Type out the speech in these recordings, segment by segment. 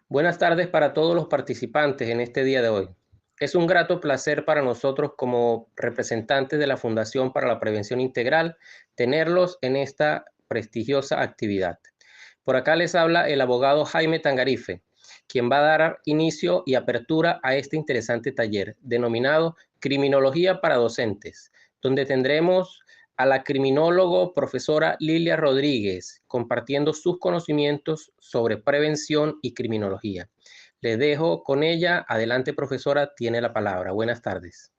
Buenas tardes para todos los participantes en este día de hoy. Es un grato placer para nosotros como representantes de la Fundación para la Prevención Integral tenerlos en esta prestigiosa actividad. Por acá les habla el abogado Jaime Tangarife, quien va a dar inicio y apertura a este interesante taller denominado Criminología para Docentes, donde tendremos a la criminólogo profesora Lilia Rodríguez, compartiendo sus conocimientos sobre prevención y criminología. Les dejo con ella. Adelante, profesora, tiene la palabra. Buenas tardes.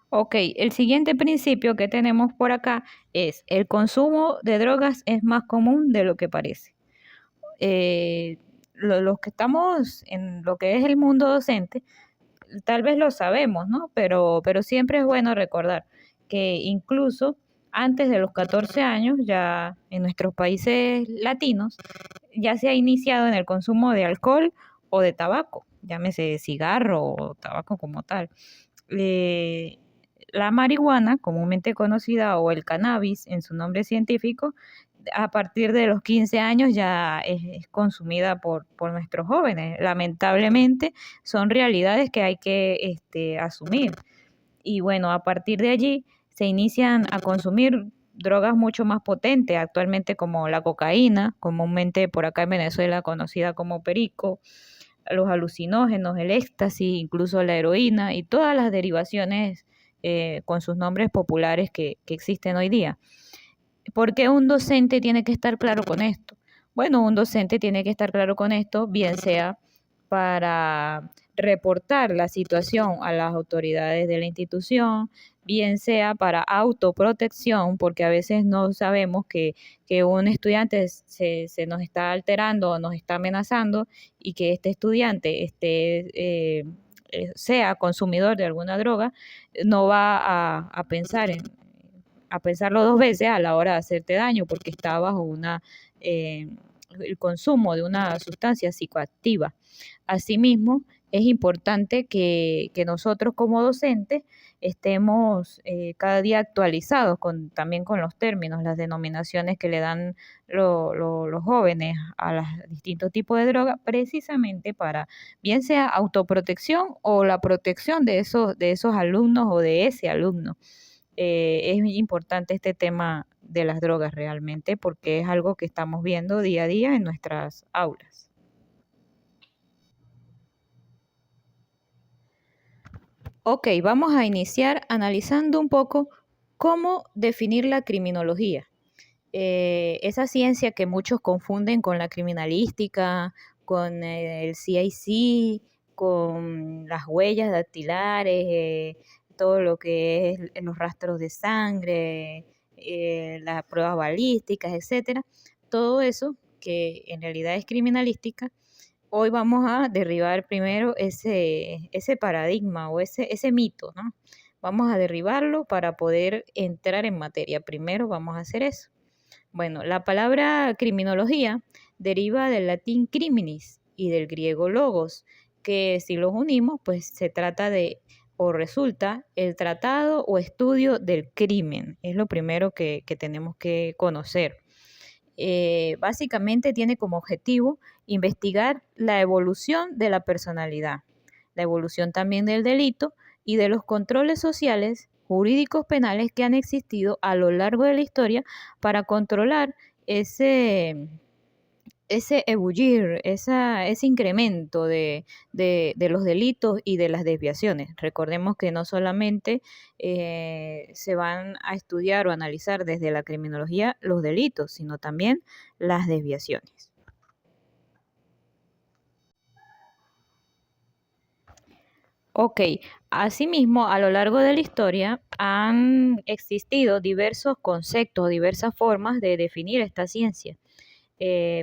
Ok, el siguiente principio que tenemos por acá es el consumo de drogas es más común de lo que parece. Los que estamos en lo que es el mundo docente, tal vez lo sabemos, ¿no? Pero siempre es bueno recordar que incluso antes de los 14 años, ya en nuestros países latinos, ya se ha iniciado en el consumo de alcohol o de tabaco, llámese cigarro o tabaco como tal. Eh, la marihuana, comúnmente conocida, o el cannabis en su nombre científico, a partir de los 15 años ya es consumida por nuestros jóvenes. Lamentablemente son realidades que hay que asumir. Y bueno, a partir de allí se inician a consumir drogas mucho más potentes, actualmente como la cocaína, comúnmente por acá en Venezuela conocida como perico, los alucinógenos, el éxtasis, incluso la heroína y todas las derivaciones con sus nombres populares que existen hoy día. ¿Por qué un docente tiene que estar claro con esto? Bueno, un docente tiene que estar claro con esto, bien sea para reportar la situación a las autoridades de la institución, bien sea para autoprotección, porque a veces no sabemos que un estudiante se nos está alterando o nos está amenazando y que este estudiante sea consumidor de alguna droga, no va a pensar a pensarlo dos veces a la hora de hacerte daño porque está bajo eh, el consumo de una sustancia psicoactiva. Asimismo, es importante que nosotros como docentes estemos cada día actualizados también con los términos, las denominaciones que le dan los jóvenes a los distintos tipos de drogas, precisamente para bien sea autoprotección o la protección de esos alumnos o de ese alumno. Es importante este tema de las drogas realmente porque es algo que estamos viendo día a día en nuestras aulas. Ok, vamos a iniciar analizando un poco cómo definir la criminología. Esa ciencia que muchos confunden con la criminalística, con el CIC, con las huellas dactilares, todo lo que es los rastros de sangre, las pruebas balísticas, etcétera. Todo eso que en realidad es criminalística. Hoy vamos a derribar primero ese paradigma o ese mito, ¿no? Vamos a derribarlo para poder entrar en materia. Primero vamos a hacer eso. Bueno, la palabra criminología deriva del latín criminis y del griego logos, que si los unimos, pues se trata de o resulta el tratado o estudio del crimen. Es lo primero que tenemos que conocer. Básicamente tiene como objetivo investigar la evolución de la personalidad, la evolución también del delito y de los controles sociales, jurídicos, penales que han existido a lo largo de la historia para controlar ese, ese ebullir, ese incremento de los delitos y de las desviaciones. Recordemos que no solamente se van a estudiar o analizar desde la criminología los delitos, sino también las desviaciones. Ok, asimismo, a lo largo de la historia han existido diversos conceptos, diversas formas de definir esta ciencia.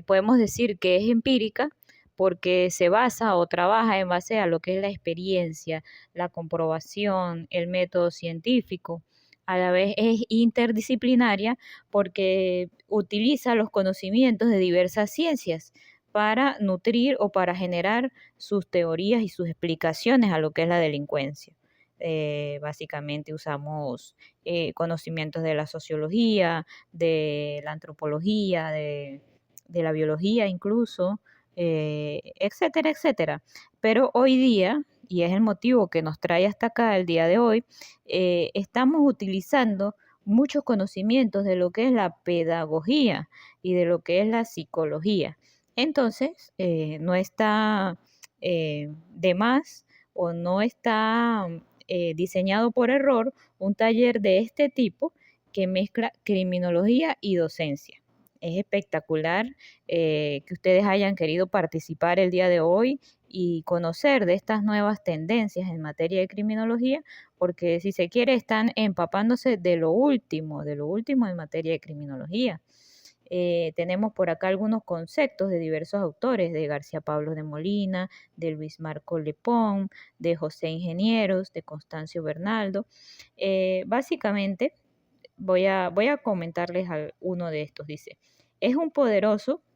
Podemos decir que es empírica porque se basa o trabaja en base a lo que es la experiencia, la comprobación, el método científico. A la vez es interdisciplinaria porque utiliza los conocimientos de diversas ciencias para nutrir o para generar sus teorías y sus explicaciones a lo que es la delincuencia. Básicamente usamos conocimientos de la sociología, de la antropología, de la biología incluso, etcétera, etcétera. Pero hoy día, y es el motivo que nos trae hasta acá el día de hoy, estamos utilizando muchos conocimientos de lo que es la pedagogía y de lo que es la psicología. Entonces, no está de más o no está diseñado por error un taller de este tipo que mezcla criminología y docencia. Es espectacular que ustedes hayan querido participar el día de hoy y conocer de estas nuevas tendencias en materia de criminología, porque si se quiere están empapándose de lo último en materia de criminología. Tenemos por acá algunos conceptos de diversos autores, de García Pablos de Molina, de Luis Marco Lepón, de José Ingenieros, de Constancio Bernaldo. Básicamente, voy a comentarles uno de estos. Dice,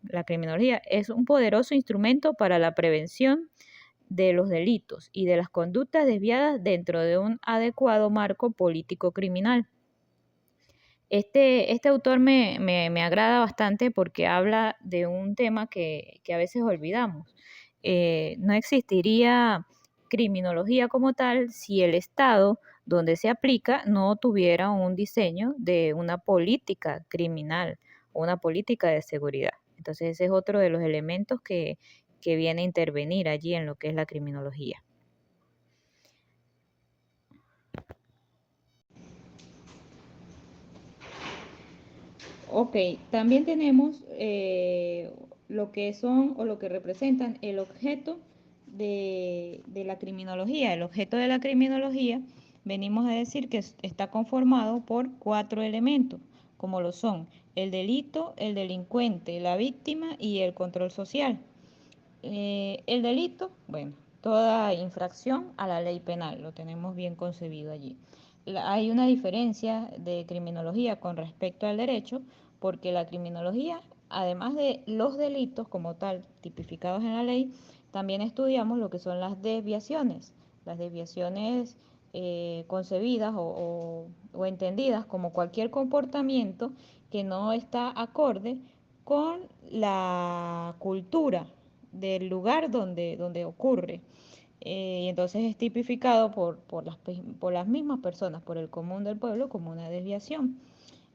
la criminología es un poderoso instrumento para la prevención de los delitos y de las conductas desviadas dentro de un adecuado marco político criminal. Este autor me agrada bastante porque habla de un tema que a veces olvidamos. No existiría criminología como tal si el Estado donde se aplica no tuviera un diseño de una política criminal o una política de seguridad. Entonces ese es otro de los elementos que viene a intervenir allí en lo que es la criminología. Ok, también tenemos lo que son o lo que representan el objeto de la criminología. El objeto de la criminología, venimos a decir que está conformado por 4 elementos, como lo son el delito, el delincuente, la víctima y el control social. El delito, bueno, toda infracción a la ley penal, lo tenemos bien concebido allí. Hay una diferencia de criminología con respecto al derecho, porque la criminología, además de los delitos como tal tipificados en la ley, también estudiamos lo que son las desviaciones concebidas o entendidas como cualquier comportamiento que no está acorde con la cultura del lugar donde ocurre. Y entonces es tipificado por las mismas personas, por el común del pueblo, como una desviación.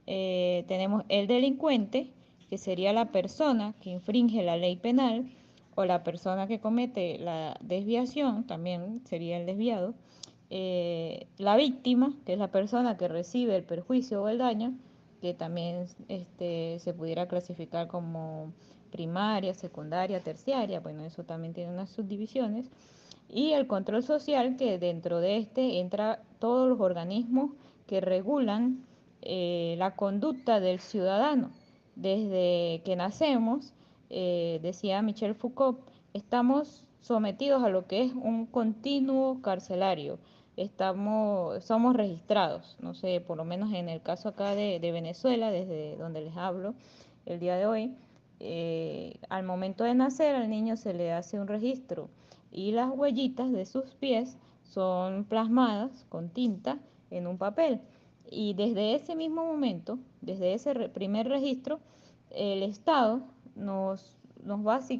Tenemos el delincuente, que sería la persona que infringe la ley penal, o la persona que comete la desviación, también sería el desviado. La víctima, que es la persona que recibe el perjuicio o el daño, que también se pudiera clasificar como primaria, secundaria, terciaria, bueno, eso también tiene unas subdivisiones. Y el control social, que dentro de este entra todos los organismos que regulan la conducta del ciudadano. Desde que nacemos, decía Michel Foucault, estamos sometidos a lo que es un continuo carcelario. Somos registrados, no sé, por lo menos en el caso acá de Venezuela, desde donde les hablo el día de hoy, al momento de nacer al niño se le hace un registro y las huellitas de sus pies son plasmadas con tinta en un papel. Y desde ese mismo momento, desde ese primer registro, el Estado nos va, si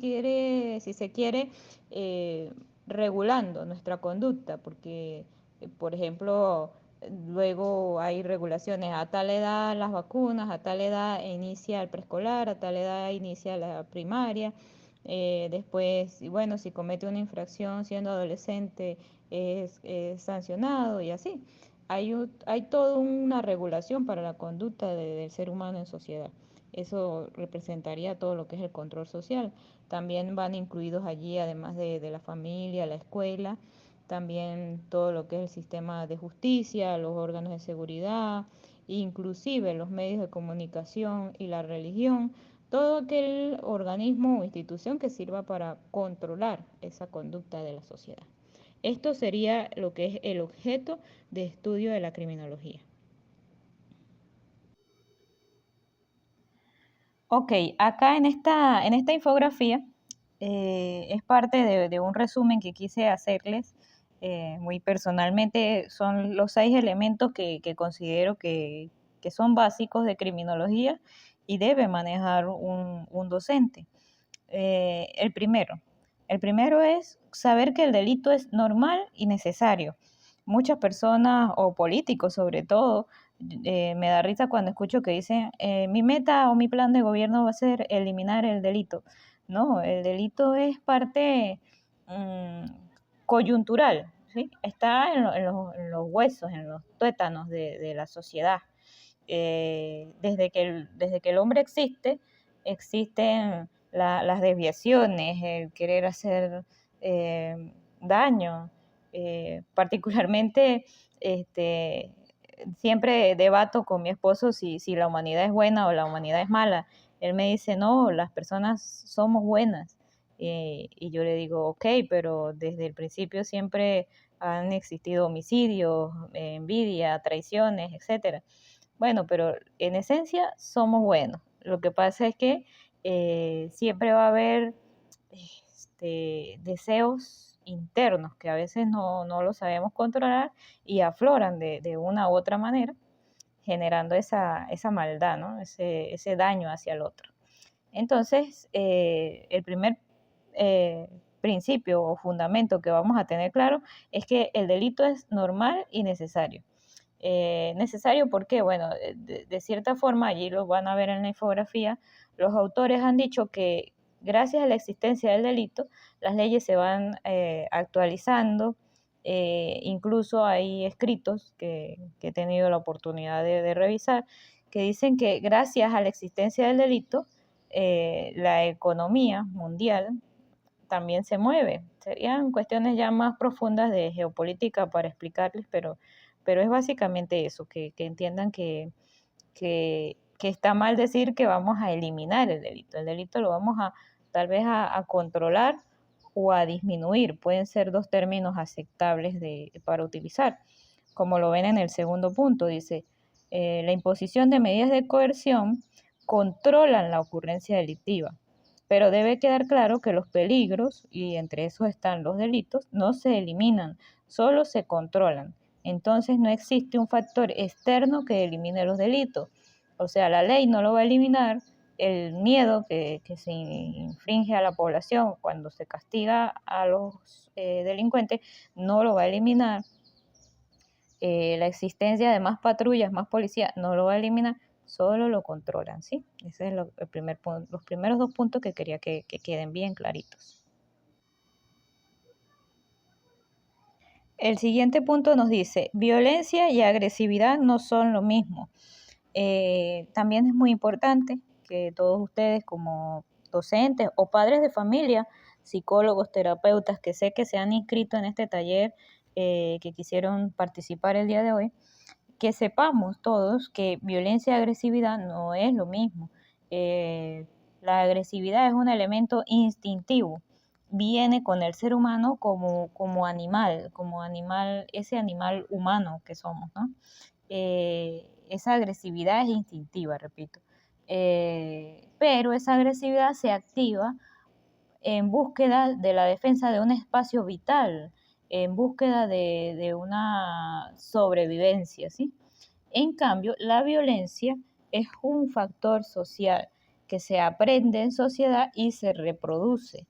se quiere, regulando nuestra conducta, porque, por ejemplo, luego hay regulaciones a tal edad las vacunas, a tal edad inicia el preescolar, a tal edad inicia la primaria. Después, bueno, si comete una infracción siendo adolescente es sancionado y así. Hay toda una regulación para la conducta del ser humano en sociedad. Eso representaría todo lo que es el control social. También van incluidos allí, además de la familia, la escuela, también todo lo que es el sistema de justicia, los órganos de seguridad, inclusive los medios de comunicación y la religión, todo aquel organismo o institución que sirva para controlar esa conducta de la sociedad. Esto sería lo que es el objeto de estudio de la criminología. Ok, acá en esta infografía es parte de un resumen que quise hacerles muy personalmente, son los 6 elementos que considero que son básicos de criminología y debe manejar un docente. El primero es saber que el delito es normal y necesario. Muchas personas o políticos sobre todo, me da risa cuando escucho que dicen, mi meta o mi plan de gobierno va a ser eliminar el delito. No, el delito es parte mm, coyuntural, ¿sí? Está en los huesos, en los tuétanos de la sociedad. Desde que el hombre existe, existen las desviaciones, el querer hacer daño. Particularmente, este, siempre debato con mi esposo si la humanidad es buena o la humanidad es mala. Él me dice, no, las personas somos buenas. Y yo le digo, ok, pero desde el principio siempre han existido homicidios, envidia, traiciones, etcétera. Bueno, pero en esencia somos buenos. Lo que pasa es que siempre va a haber deseos internos que a veces no los sabemos controlar y afloran de una u otra manera, generando esa maldad, ¿no? Ese daño hacia el otro. Entonces, el primer principio o fundamento que vamos a tener claro es que el delito es normal y necesario. Necesario porque, bueno, de cierta forma, allí lo van a ver en la infografía, los autores han dicho que gracias a la existencia del delito, las leyes se van actualizando, incluso hay escritos que he tenido la oportunidad de revisar, que dicen que gracias a la existencia del delito, la economía mundial también se mueve. Serían cuestiones ya más profundas de geopolítica para explicarles, pero es básicamente eso, que entiendan que está mal decir que vamos a eliminar el delito. El delito lo vamos a tal vez a controlar o a disminuir. Pueden ser dos términos aceptables para utilizar. Como lo ven en el segundo punto, dice, la imposición de medidas de coerción controlan la ocurrencia delictiva, pero debe quedar claro que los peligros, y entre esos están los delitos, no se eliminan, solo se controlan. Entonces no existe un factor externo que elimine los delitos. O sea, la ley no lo va a eliminar, el miedo que se infringe a la población cuando se castiga a los delincuentes no lo va a eliminar. La existencia de más patrullas, más policías, no lo va a eliminar, solo lo controlan, ¿sí? Ese es el primer punto, los primeros dos puntos que quería que queden bien claritos. El siguiente punto nos dice, violencia y agresividad no son lo mismo. También es muy importante que todos ustedes como docentes o padres de familia, psicólogos, terapeutas, que sé que se han inscrito en este taller, que quisieron participar el día de hoy, que sepamos todos que violencia y agresividad no es lo mismo. La agresividad es un elemento instintivo, viene con el ser humano como animal, ese animal humano que somos, ¿no? Esa agresividad es instintiva, repito. Pero esa agresividad se activa en búsqueda de la defensa de un espacio vital, en búsqueda de una sobrevivencia, ¿sí? En cambio, la violencia es un factor social que se aprende en sociedad y se reproduce.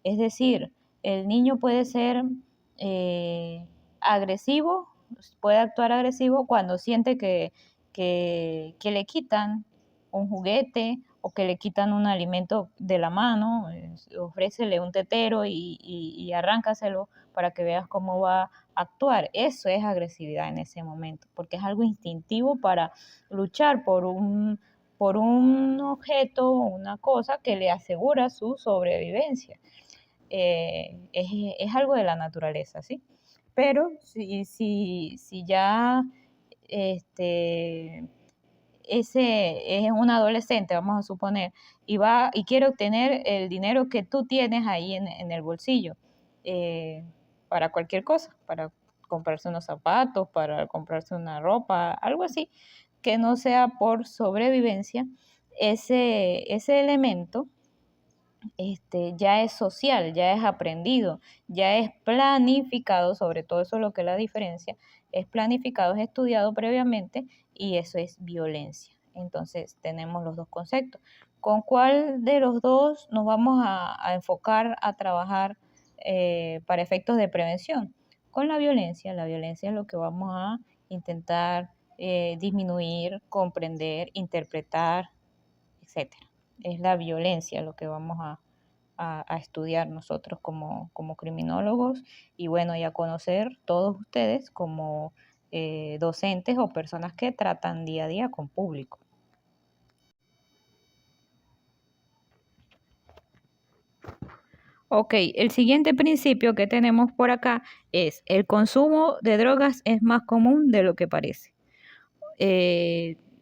Es decir, el niño puede ser agresivo, puede actuar agresivo cuando siente que le quitan un juguete o que le quitan un alimento de la mano, ofrécele un tetero y arráncaselo para que veas cómo va a actuar. Eso es agresividad en ese momento, porque es algo instintivo para luchar por un objeto o una cosa que le asegura su sobrevivencia. Es algo de la naturaleza, ¿sí? Pero si ya ese es un adolescente, vamos a suponer, y quiere obtener el dinero que tú tienes ahí en el bolsillo, eh, para cualquier cosa, para comprarse unos zapatos, para comprarse una ropa, algo así, que no sea por sobrevivencia, ese elemento ya es social, ya es aprendido, ya es planificado, sobre todo eso es lo que es la diferencia, es planificado, es estudiado previamente y eso es violencia. Entonces tenemos los dos conceptos. ¿Con cuál de los dos nos vamos a enfocar a trabajar para efectos de prevención? Con la violencia. La violencia es lo que vamos a intentar disminuir, comprender, interpretar, etcétera. Es la violencia lo que vamos a estudiar nosotros como criminólogos y bueno, y a conocer todos ustedes como docentes o personas que tratan día a día con público. Ok, el siguiente principio que tenemos por acá es el consumo de drogas es más común de lo que parece.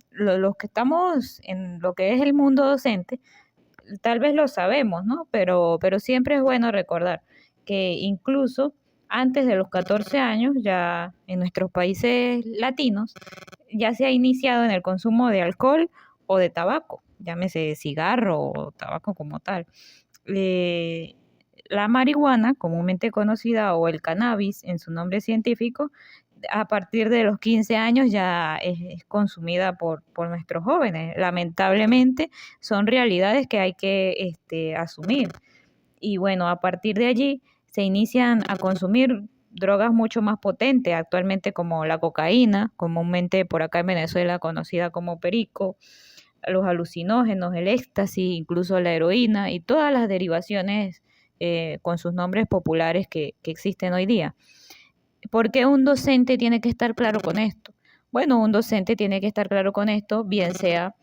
Los que estamos en lo que es el mundo docente, tal vez lo sabemos, ¿no? Pero siempre es bueno recordar que incluso antes de los 14 años, ya en nuestros países latinos, ya se ha iniciado en el consumo de alcohol o de tabaco, llámese cigarro o tabaco como tal. Eh, la marihuana, comúnmente conocida, o el cannabis en su nombre científico, a partir de los 15 años ya es consumida por nuestros jóvenes. Lamentablemente son realidades que hay que asumir. Y bueno, a partir de allí se inician a consumir drogas mucho más potentes, actualmente como la cocaína, comúnmente por acá en Venezuela conocida como perico, los alucinógenos, el éxtasis, incluso la heroína y todas las derivaciones con sus nombres populares que existen hoy día. ¿Por qué un docente tiene que estar claro con esto? Bueno, un docente tiene que estar claro con esto, bien sea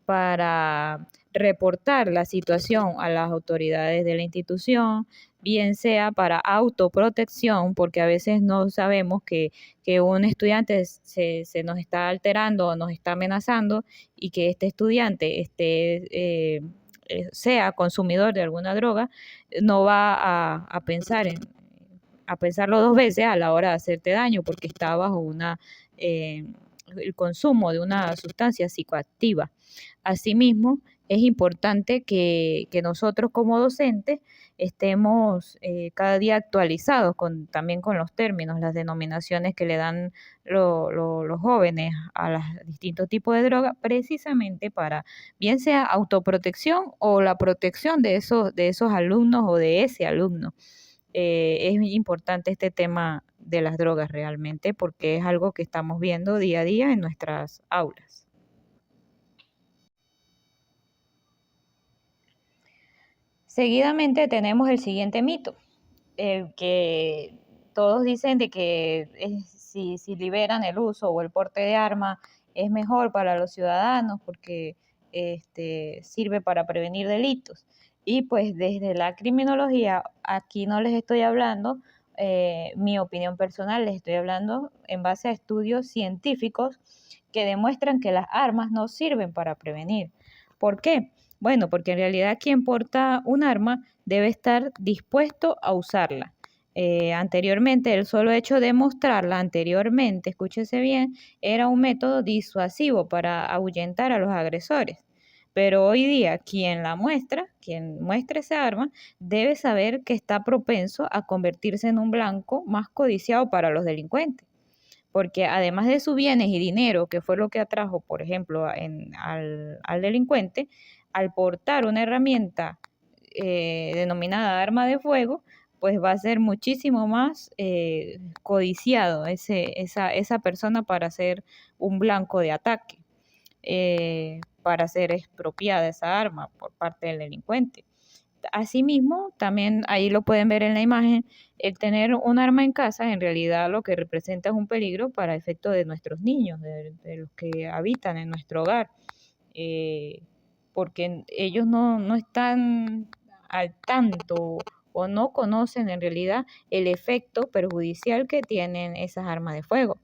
para reportar la situación a las autoridades de la institución, bien sea para autoprotección, porque a veces no sabemos que un estudiante se nos está alterando o nos está amenazando y que este estudiante sea consumidor de alguna droga, no va a pensar a pensarlo dos veces a la hora de hacerte daño, porque está bajo el consumo de una sustancia psicoactiva. Asimismo, es importante que nosotros como docentes estemos cada día actualizados también con los términos, las denominaciones que le dan los jóvenes a los distintos tipos de drogas, precisamente para bien sea autoprotección o la protección de esos alumnos o de ese alumno. Es muy importante este tema de las drogas realmente porque es algo que estamos viendo día a día en nuestras aulas. Seguidamente tenemos el siguiente mito, el que todos dicen de que si liberan el uso o el porte de armas es mejor para los ciudadanos porque sirve para prevenir delitos. Y pues desde la criminología, aquí no les estoy hablando mi opinión personal, les estoy hablando en base a estudios científicos que demuestran que las armas no sirven para prevenir. ¿Por qué? Bueno, porque en realidad quien porta un arma debe estar dispuesto a usarla. Anteriormente, el solo hecho de mostrarla anteriormente, escúchese bien, era un método disuasivo para ahuyentar a los agresores. Pero hoy día, quien muestra esa arma, debe saber que está propenso a convertirse en un blanco más codiciado para los delincuentes. Porque además de sus bienes y dinero, que fue lo que atrajo, por ejemplo, al delincuente, al portar una herramienta denominada arma de fuego, pues va a ser muchísimo más codiciado esa persona para ser un blanco de ataque, para ser expropiada esa arma por parte del delincuente. Asimismo, también ahí lo pueden ver en la imagen, el tener un arma en casa en realidad lo que representa es un peligro para efecto de nuestros niños, de los que habitan en nuestro hogar, eh, porque ellos no están al tanto o no conocen en realidad el efecto perjudicial que tienen esas armas de fuego.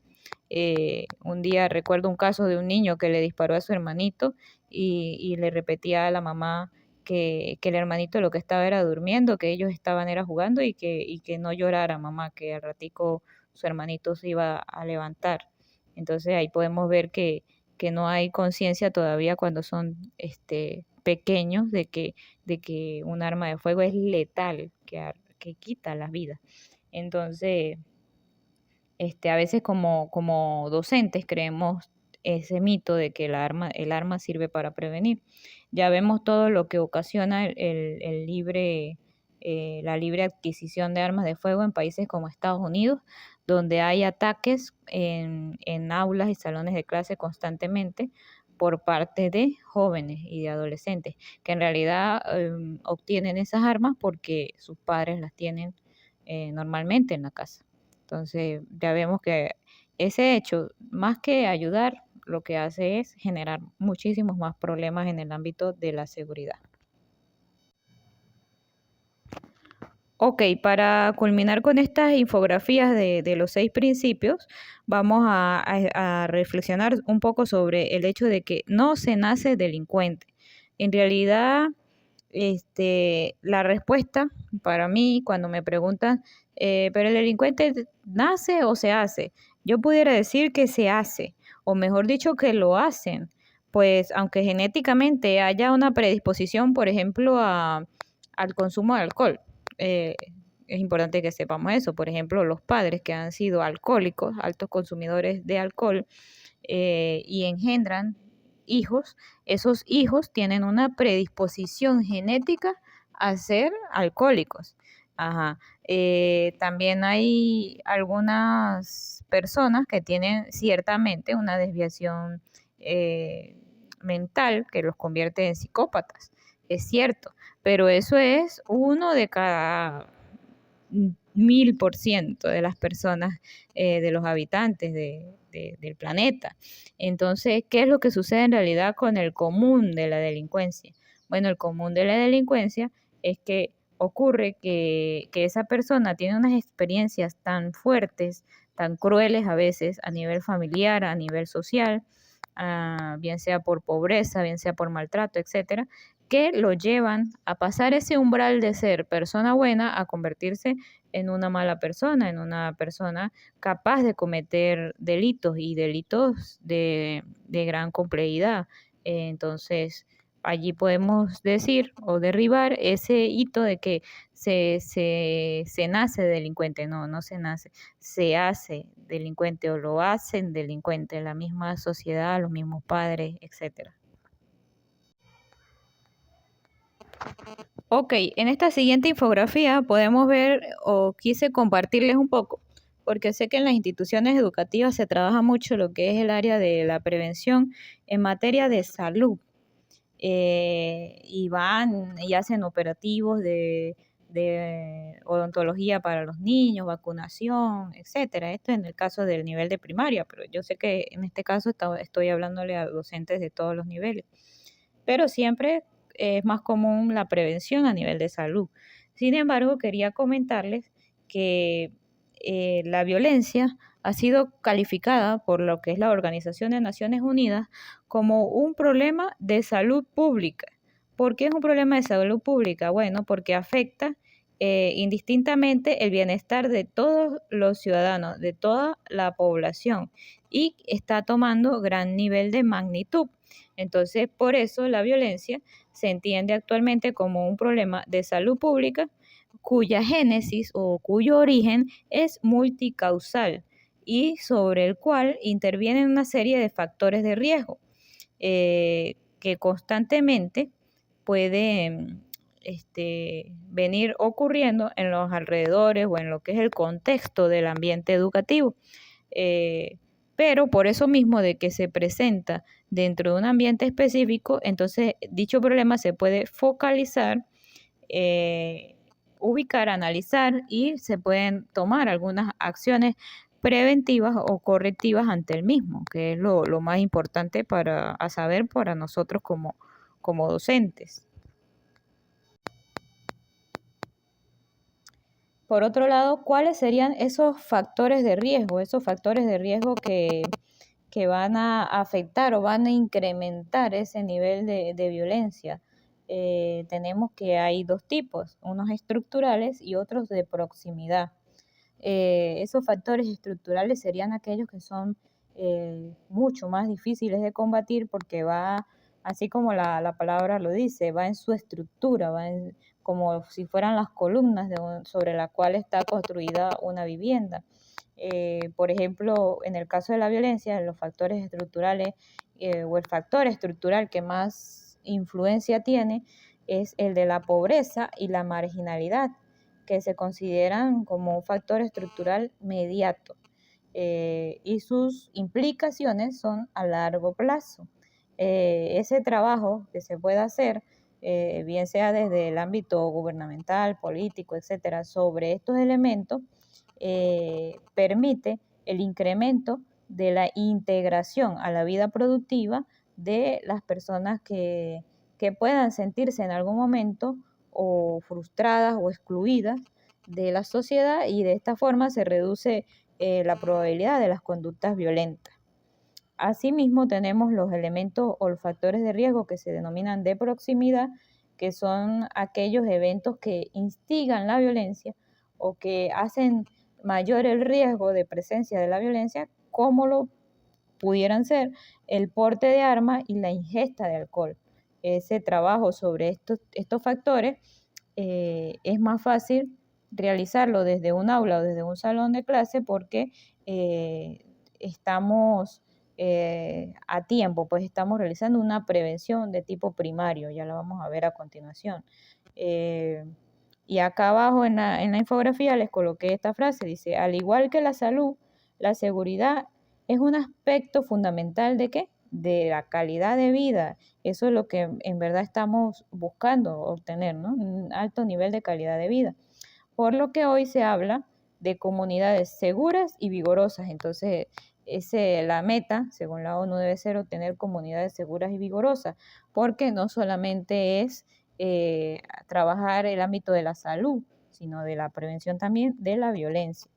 Un día recuerdo un caso de un niño que le disparó a su hermanito y le repetía a la mamá que el hermanito lo que estaba era durmiendo, que ellos estaban era jugando y que no llorara mamá, que al ratico su hermanito se iba a levantar. Entonces ahí podemos ver que no hay conciencia todavía cuando son pequeños de que un arma de fuego es letal, que quita las vidas. Entonces, a veces como docentes creemos ese mito de que el arma sirve para prevenir. Ya vemos todo lo que ocasiona la libre adquisición de armas de fuego en países como Estados Unidos, donde hay ataques en aulas y salones de clase constantemente por parte de jóvenes y de adolescentes, que en realidad obtienen esas armas porque sus padres las tienen normalmente en la casa. Entonces, ya vemos que ese hecho, más que ayudar, lo que hace es generar muchísimos más problemas en el ámbito de la seguridad. Ok, para culminar con estas infografías de los 6 principios, vamos a reflexionar un poco sobre el hecho de que no se nace delincuente. En realidad, la respuesta para mí, cuando me preguntan, ¿pero el delincuente nace o se hace? Yo pudiera decir que se hace, o mejor dicho, que lo hacen, pues aunque genéticamente haya una predisposición, por ejemplo, al consumo de alcohol. eh, es importante que sepamos eso. Por ejemplo, los padres que han sido alcohólicos, altos consumidores de alcohol, y engendran hijos, esos hijos tienen una predisposición genética a ser alcohólicos. Ajá. También hay algunas personas que tienen ciertamente una desviación mental que los convierte en psicópatas. Es cierto, pero eso es uno de cada 1000% de las personas, de los habitantes del planeta. Entonces, ¿qué es lo que sucede en realidad con el común de la delincuencia? Bueno, el común de la delincuencia es que ocurre que esa persona tiene unas experiencias tan fuertes, tan crueles a veces a nivel familiar, a nivel social, bien sea por pobreza, bien sea por maltrato, etcétera, que lo llevan a pasar ese umbral de ser persona buena a convertirse en una mala persona, en una persona capaz de cometer delitos y delitos de gran complejidad. Entonces, allí podemos decir o derribar ese hito de que se nace delincuente. No, no se nace, se hace delincuente o lo hacen delincuente la misma sociedad, los mismos padres, etcétera. Ok, en esta siguiente infografía podemos ver o quise compartirles un poco, porque sé que en las instituciones educativas se trabaja mucho lo que es el área de la prevención en materia de salud. Y van y hacen operativos de odontología para los niños, vacunación, etcétera. Esto en el caso del nivel de primaria, pero yo sé que en este caso estoy hablándole a docentes de todos los niveles. Pero siempre es más común la prevención a nivel de salud. Sin embargo, quería comentarles que la violencia ha sido calificada por lo que es la Organización de Naciones Unidas como un problema de salud pública. ¿Por qué es un problema de salud pública? Bueno, porque afecta indistintamente el bienestar de todos los ciudadanos, de toda la población, y está tomando gran nivel de magnitud. Entonces, por eso la violencia se entiende actualmente como un problema de salud pública cuya génesis o cuyo origen es multicausal y sobre el cual intervienen una serie de factores de riesgo que constantemente pueden venir ocurriendo en los alrededores o en lo que es el contexto del ambiente educativo. Pero por eso mismo de que se presenta dentro de un ambiente específico, entonces dicho problema se puede focalizar, ubicar, analizar y se pueden tomar algunas acciones preventivas o correctivas ante el mismo, que es lo más importante a saber para nosotros como docentes. Por otro lado, ¿cuáles serían esos factores de riesgo? Esos factores de riesgo que van a afectar o van a incrementar ese nivel de violencia. Tenemos que hay dos tipos, unos estructurales y otros de proximidad. Esos factores estructurales serían aquellos que son mucho más difíciles de combatir porque va así como la palabra lo dice, va en su estructura, como si fueran las columnas sobre la cual está construida una vivienda. Por ejemplo, en el caso de la violencia, los factores estructurales o el factor estructural que más influencia tiene es el de la pobreza y la marginalidad, que se consideran como un factor estructural mediato, y sus implicaciones son a largo plazo. Ese trabajo que se puede hacer, bien sea desde el ámbito gubernamental, político, etcétera, sobre estos elementos, permite el incremento de la integración a la vida productiva de las personas que puedan sentirse en algún momento o frustradas o excluidas de la sociedad, y de esta forma se reduce la probabilidad de las conductas violentas. Asimismo, tenemos los elementos o los factores de riesgo que se denominan de proximidad, que son aquellos eventos que instigan la violencia o que hacen mayor el riesgo de presencia de la violencia, como lo pudieran ser el porte de armas y la ingesta de alcohol. Ese trabajo sobre estos factores es más fácil realizarlo desde un aula o desde un salón de clase, porque estamos a tiempo, pues estamos realizando una prevención de tipo primario, ya la vamos a ver a continuación. Y acá abajo en la infografía les coloqué esta frase, dice: al igual que la salud, la seguridad es un aspecto fundamental ¿de qué? De la calidad de vida. Eso es lo que en verdad estamos buscando obtener, ¿no? Un alto nivel de calidad de vida. Por lo que hoy se habla de comunidades seguras y vigorosas. Entonces, la meta, según la ONU, debe ser obtener comunidades seguras y vigorosas, porque no solamente es trabajar el ámbito de la salud, sino de la prevención también de la violencia.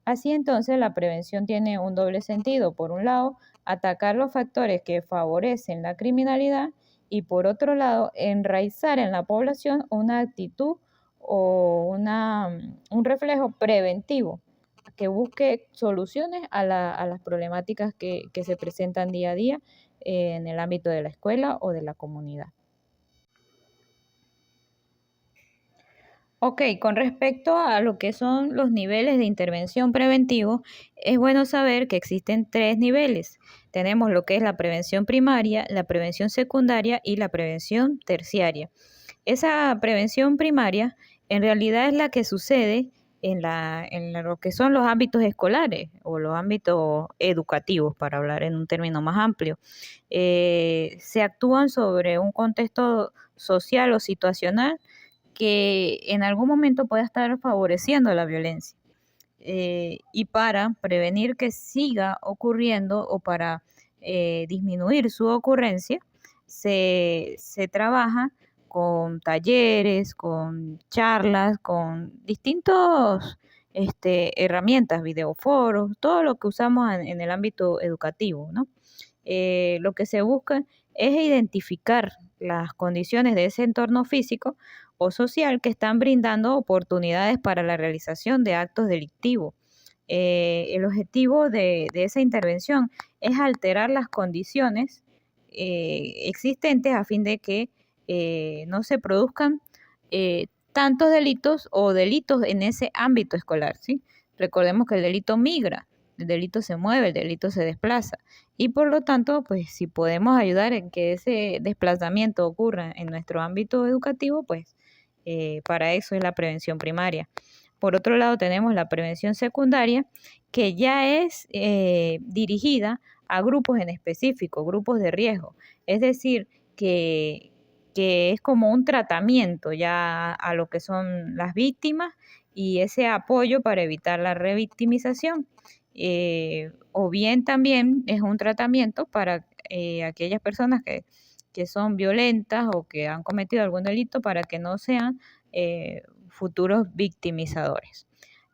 Así entonces, la prevención tiene un doble sentido. Por un lado, atacar los factores que favorecen la criminalidad, y por otro lado, enraizar en la población una actitud o un reflejo preventivo que busque soluciones a las problemáticas que se presentan día a día en el ámbito de la escuela o de la comunidad. Ok, con respecto a lo que son los niveles de intervención preventivo, es bueno saber que existen 3 niveles. Tenemos lo que es la prevención primaria, la prevención secundaria y la prevención terciaria. Esa prevención primaria en realidad es la que sucede en lo que son los ámbitos escolares o los ámbitos educativos, para hablar en un término más amplio. Se actúan sobre un contexto social o situacional que en algún momento pueda estar favoreciendo la violencia. Y para prevenir que siga ocurriendo o para disminuir su ocurrencia, se trabaja con talleres, con charlas, con distintas herramientas, videoforos, todo lo que usamos en el ámbito educativo, ¿no? Lo que se busca es identificar las condiciones de ese entorno físico o social que están brindando oportunidades para la realización de actos delictivos. El objetivo de esa intervención es alterar las condiciones existentes a fin de que no se produzcan tantos delitos o delitos en ese ámbito escolar, ¿sí? Recordemos que el delito migra, el delito se mueve, el delito se desplaza, y por lo tanto, pues si podemos ayudar en que ese desplazamiento ocurra en nuestro ámbito educativo, pues para eso es la prevención primaria. Por otro lado, tenemos la prevención secundaria, que ya es dirigida a grupos en específico, grupos de riesgo. Es decir, que es como un tratamiento ya a lo que son las víctimas y ese apoyo para evitar la revictimización. O bien también es un tratamiento para aquellas personas que son violentas o que han cometido algún delito, para que no sean futuros victimizadores.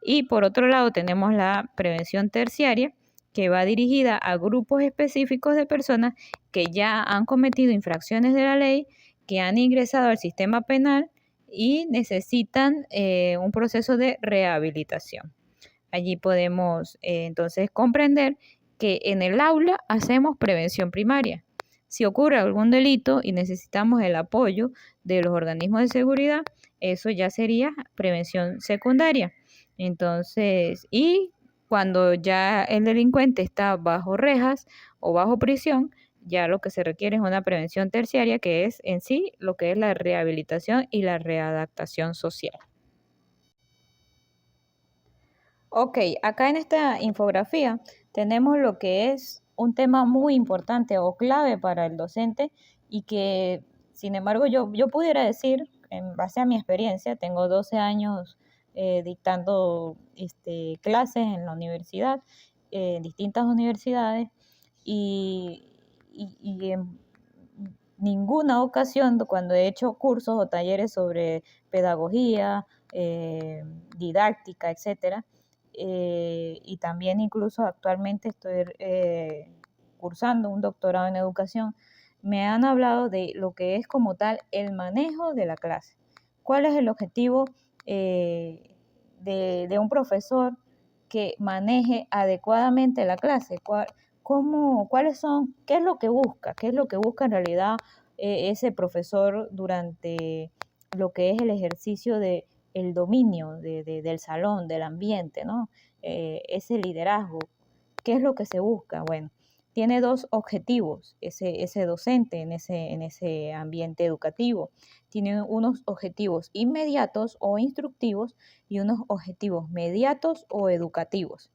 Y por otro lado tenemos la prevención terciaria, que va dirigida a grupos específicos de personas que ya han cometido infracciones de la ley, que han ingresado al sistema penal y necesitan un proceso de rehabilitación. Allí podemos entonces comprender que en el aula hacemos prevención primaria. Si ocurre algún delito y necesitamos el apoyo de los organismos de seguridad, eso ya sería prevención secundaria. Entonces, y cuando ya el delincuente está bajo rejas o bajo prisión, ya lo que se requiere es una prevención terciaria, que es en sí lo que es la rehabilitación y la readaptación social. Ok, acá en esta infografía tenemos lo que es un tema muy importante o clave para el docente y que, sin embargo, yo pudiera decir, en base a mi experiencia, tengo 12 años dictando clases en la universidad, en distintas universidades, y en ninguna ocasión cuando he hecho cursos o talleres sobre pedagogía, didáctica, etcétera, y también incluso actualmente estoy cursando un doctorado en educación, me han hablado de lo que es como tal el manejo de la clase. ¿Cuál es el objetivo de un profesor que maneje adecuadamente la clase? ¿Cuáles son, qué es lo que busca? ¿Qué es lo que busca en realidad ese profesor durante lo que es el ejercicio de el dominio del salón, del ambiente, ¿no? Ese liderazgo. ¿Qué es lo que se busca? Bueno, tiene dos objetivos ese docente en ese ambiente educativo. Tiene unos objetivos inmediatos o instructivos y unos objetivos mediatos o educativos.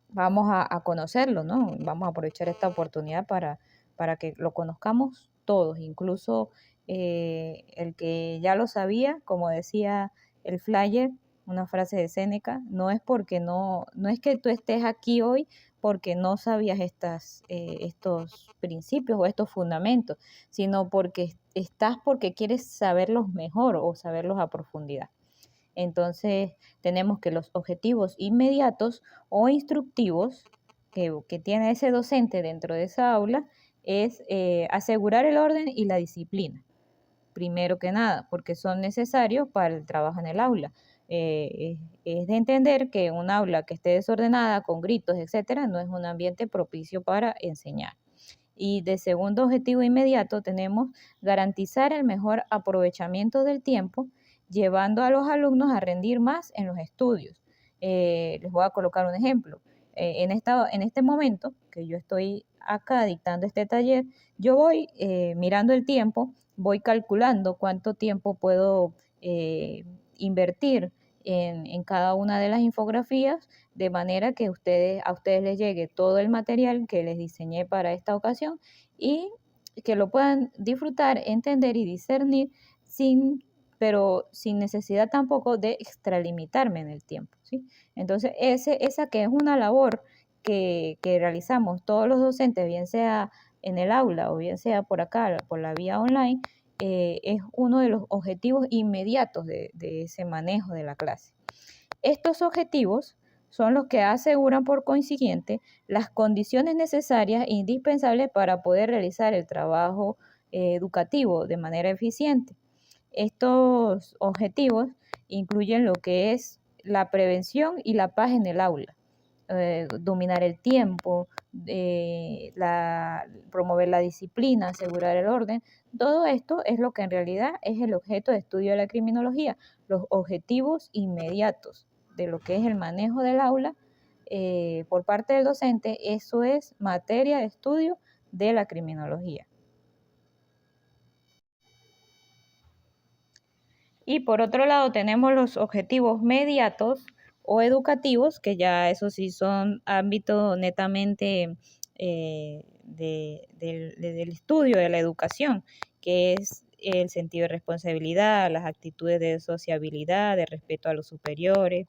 Vamos a conocerlo, ¿no? Vamos a aprovechar esta oportunidad para que lo conozcamos todos, incluso el que ya lo sabía, como decía el flyer, una frase de Séneca, no es porque no es que tú estés aquí hoy porque no sabías estos principios o estos fundamentos, sino porque estás porque quieres saberlos mejor o saberlos a profundidad. Entonces, tenemos que los objetivos inmediatos o instructivos que tiene ese docente dentro de esa aula es asegurar el orden y la disciplina, primero que nada, porque son necesarios para el trabajo en el aula. Es de entender que un aula que esté desordenada, con gritos, etcétera, no es un ambiente propicio para enseñar. Y de segundo objetivo inmediato tenemos garantizar el mejor aprovechamiento del tiempo, llevando a los alumnos a rendir más en los estudios. Les voy a colocar un ejemplo. En este momento que yo estoy acá dictando este taller, yo voy mirando el tiempo, voy calculando cuánto tiempo puedo invertir en cada una de las infografías, de manera que a ustedes les llegue todo el material que les diseñé para esta ocasión y que lo puedan disfrutar, entender y discernir pero sin necesidad tampoco de extralimitarme en el tiempo, ¿sí? Entonces, esa que es una labor que realizamos todos los docentes, bien sea en el aula o bien sea por acá, por la vía online, es uno de los objetivos inmediatos de ese manejo de la clase. Estos objetivos son los que aseguran, por consiguiente, las condiciones necesarias e indispensables para poder realizar el trabajo educativo de manera eficiente. Estos objetivos incluyen lo que es la prevención y la paz en el aula, dominar el tiempo, promover la disciplina, asegurar el orden. Todo esto es lo que en realidad es el objeto de estudio de la criminología, los objetivos inmediatos de lo que es el manejo del aula por parte del docente. Eso es materia de estudio de la criminología. Y por otro lado tenemos los objetivos mediatos o educativos, que ya eso sí son ámbito netamente del estudio de la educación, que es el sentido de responsabilidad, las actitudes de sociabilidad, de respeto a los superiores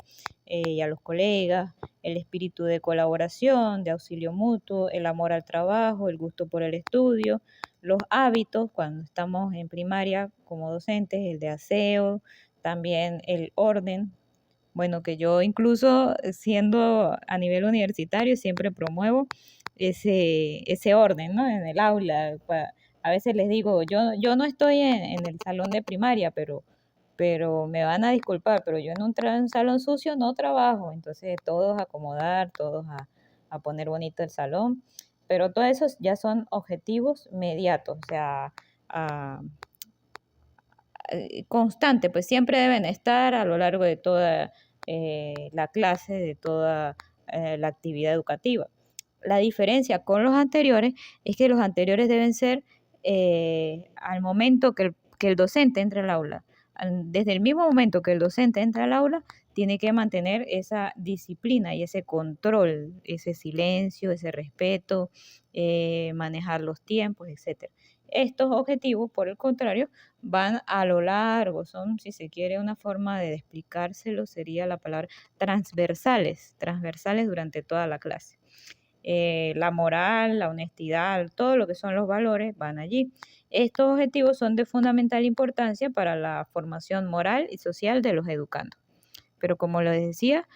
y a los colegas, el espíritu de colaboración, de auxilio mutuo, el amor al trabajo, el gusto por el estudio, los hábitos cuando estamos en primaria como docentes, el de aseo, también el orden. Bueno, que yo incluso siendo a nivel universitario siempre promuevo ese orden, ¿no? En el aula. A veces les digo, yo no estoy en el salón de primaria, pero me van a disculpar, pero yo en un salón sucio no trabajo. Entonces todos a acomodar, todos a poner bonito el salón. pero todo eso ya son objetivos mediatos, o sea, constante, pues siempre deben estar a lo largo de toda la clase, de toda la actividad educativa. La diferencia con los anteriores es que los anteriores deben ser al momento que el docente entre al aula. Desde el mismo momento que el docente entra al aula, tiene que mantener esa disciplina y ese control, ese silencio, ese respeto, manejar los tiempos, etcétera. Estos objetivos, por el contrario, van a lo largo, son, si se quiere, una forma de explicárselo, sería la palabra transversales durante toda la clase. La moral, la honestidad, todo lo que son los valores van allí. Estos objetivos son de fundamental importancia para la formación moral y social de los educandos. Pero como les decía,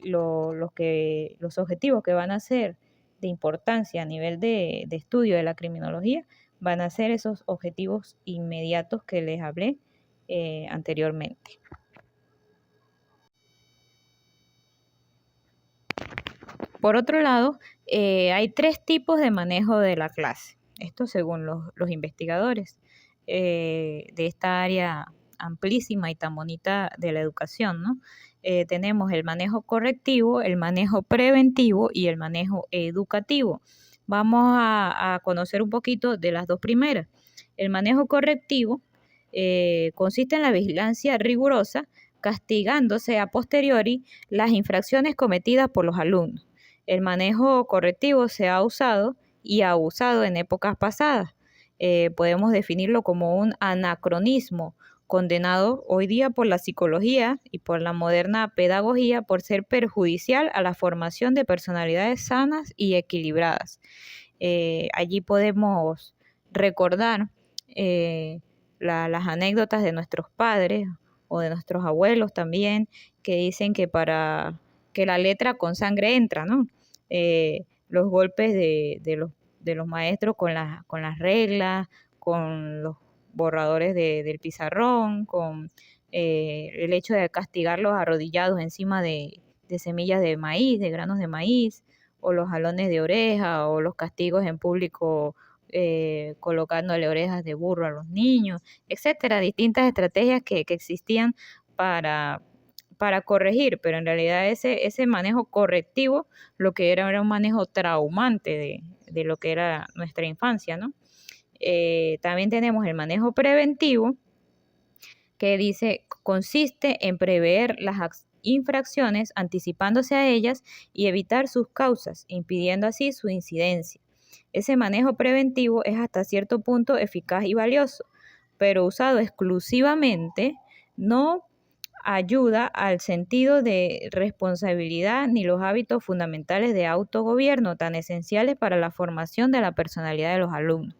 los objetivos que van a ser de importancia a nivel de estudio de la criminología van a ser esos objetivos inmediatos que les hablé anteriormente. Por otro lado, hay 3 tipos de manejo de la clase. Esto según los investigadores de esta área amplísima y tan bonita de la educación, ¿no? Tenemos el manejo correctivo, el manejo preventivo y el manejo educativo. Vamos a conocer un poquito de las 2 primeras. El manejo correctivo consiste en la vigilancia rigurosa, castigándose a posteriori las infracciones cometidas por los alumnos. El manejo correctivo se ha usado y abusado en épocas pasadas. Podemos definirlo como un anacronismo condenado hoy día por la psicología y por la moderna pedagogía por ser perjudicial a la formación de personalidades sanas y equilibradas. Allí podemos recordar las anécdotas de nuestros padres o de nuestros abuelos también, que dicen que para que la letra con sangre entra, ¿no? Los golpes de los maestros con las reglas, con los borradores del pizarrón, con el hecho de castigarlos arrodillados encima de semillas de maíz, de granos de maíz, o los jalones de oreja, o los castigos en público colocándole orejas de burro a los niños, etcétera, distintas estrategias que existían para corregir, pero en realidad ese manejo correctivo lo que era un manejo traumante de lo que era nuestra infancia, ¿no? También tenemos el manejo preventivo, que consiste en prever las infracciones anticipándose a ellas y evitar sus causas, impidiendo así su incidencia. Ese manejo preventivo es hasta cierto punto eficaz y valioso, pero usado exclusivamente no ayuda al sentido de responsabilidad ni los hábitos fundamentales de autogobierno tan esenciales para la formación de la personalidad de los alumnos.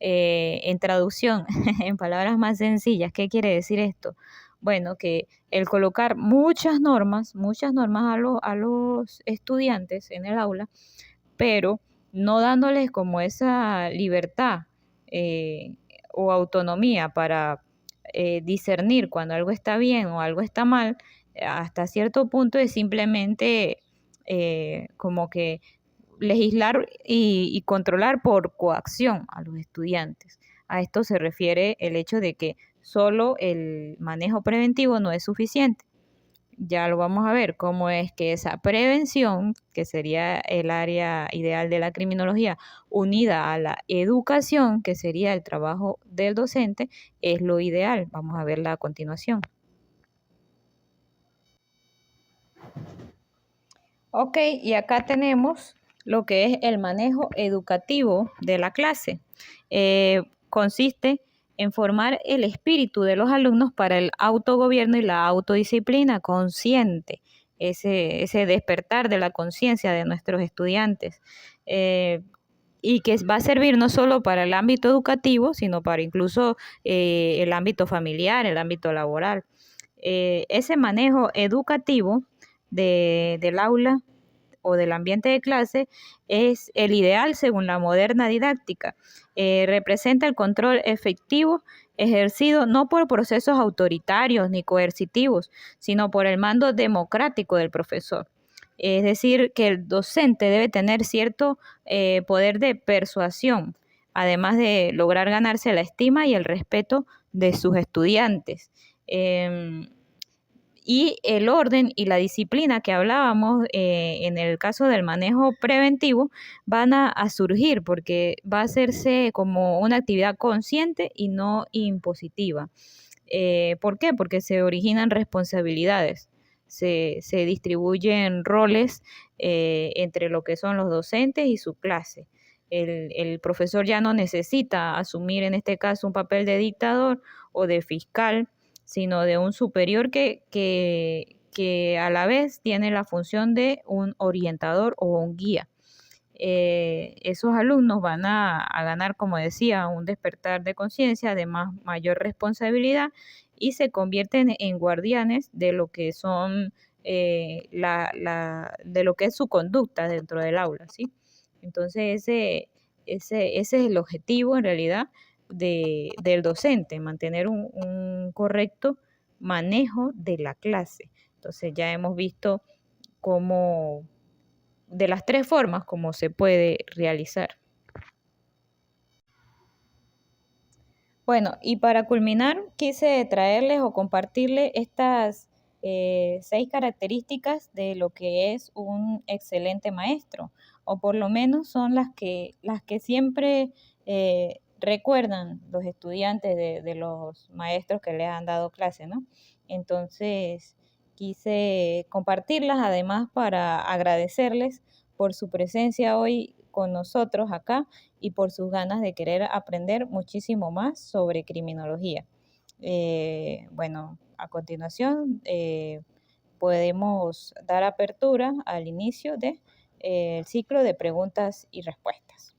En traducción, en palabras más sencillas, ¿qué quiere decir esto? Bueno, que el colocar muchas normas a los estudiantes en el aula, pero no dándoles como esa libertad o autonomía para discernir cuando algo está bien o algo está mal, hasta cierto punto es simplemente como que legislar y controlar por coacción a los estudiantes. A esto se refiere el hecho de que solo el manejo preventivo no es suficiente. Ya lo vamos a ver cómo es que esa prevención, que sería el área ideal de la criminología, unida a la educación, que sería el trabajo del docente, es lo ideal. Vamos a verla a continuación. Ok, y acá tenemos lo que es el manejo educativo de la clase. Consiste en formar el espíritu de los alumnos para el autogobierno y la autodisciplina consciente, ese despertar de la conciencia de nuestros estudiantes, y que va a servir no solo para el ámbito educativo, sino para incluso el ámbito familiar, el ámbito laboral. Ese manejo educativo del aula o del ambiente de clase es el ideal según la moderna didáctica. Representa el control efectivo ejercido no por procesos autoritarios ni coercitivos, sino por el mando democrático del profesor. Es decir, que el docente debe tener cierto poder de persuasión, además de lograr ganarse la estima y el respeto de sus estudiantes. Y el orden y la disciplina que hablábamos en el caso del manejo preventivo van a surgir porque va a hacerse como una actividad consciente y no impositiva. ¿Por qué? Porque se originan responsabilidades, se distribuyen roles entre lo que son los docentes y su clase. El profesor ya no necesita asumir en este caso un papel de dictador o de fiscal, sino de un superior que a la vez tiene la función de un orientador o un guía. Esos alumnos van a ganar, como decía, un despertar de conciencia, además mayor responsabilidad y se convierten en guardianes de lo que son de lo que es su conducta dentro del aula, ¿sí? Entonces ese es el objetivo en realidad del docente, mantener un correcto manejo de la clase. Entonces ya hemos visto cómo de las tres formas como se puede realizar. Bueno, y para culminar, quise traerles o compartirles estas 6 características de lo que es un excelente maestro, o por lo menos son las que siempre recuerdan los estudiantes de los maestros que les han dado clase, ¿no? Entonces, quise compartirlas además para agradecerles por su presencia hoy con nosotros acá y por sus ganas de querer aprender muchísimo más sobre criminología. Bueno, a continuación podemos dar apertura al inicio del ciclo de preguntas y respuestas.